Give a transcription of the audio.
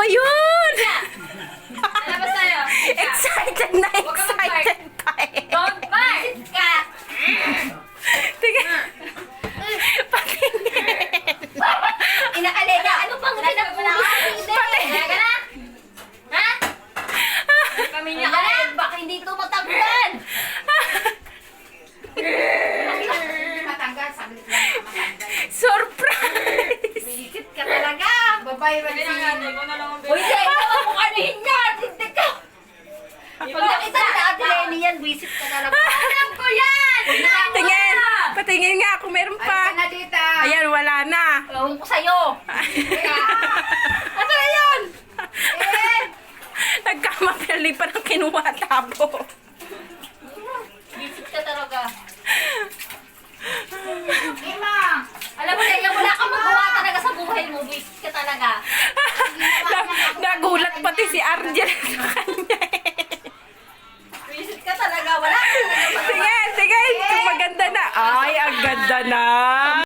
ba yun? Lalabas tayo. Excited na Huwag ka mag-bark. excited pa eh. Don't bark! Ka! Tingnan. Patingin. Inaalega, ano bang pinagpulis? Kaya ka na? Ha? Pamilya ka na? Baka hindi ito matanggal. Matanggal, saglit lang matanggal. Surprise! Bisit ka talaga. Babae ba Ikaw na lang ang Uy, Zay, huwag mo kanin yan. Hindi ka. Pag nakita na Ate Lenny yan, wisit ka talaga. Alam ko yan! Tingin. Patingin nga kung meron Ay, pa. ka na dita. Ayan, wala na. Ewan ko sa'yo. Ano na yun? Nagkamapili pa ng kinuha tabo. Wisit ka talaga. Ima! Alam mo, Leia, wala kang magawa talaga sa buhay mo. Wisit ka talaga. Nagulat pati si Argel sa kanya eh. Wisit ka talaga. Wala ka talaga. Tingin, tingin. Kung maganda na. Ay, ang ganda na.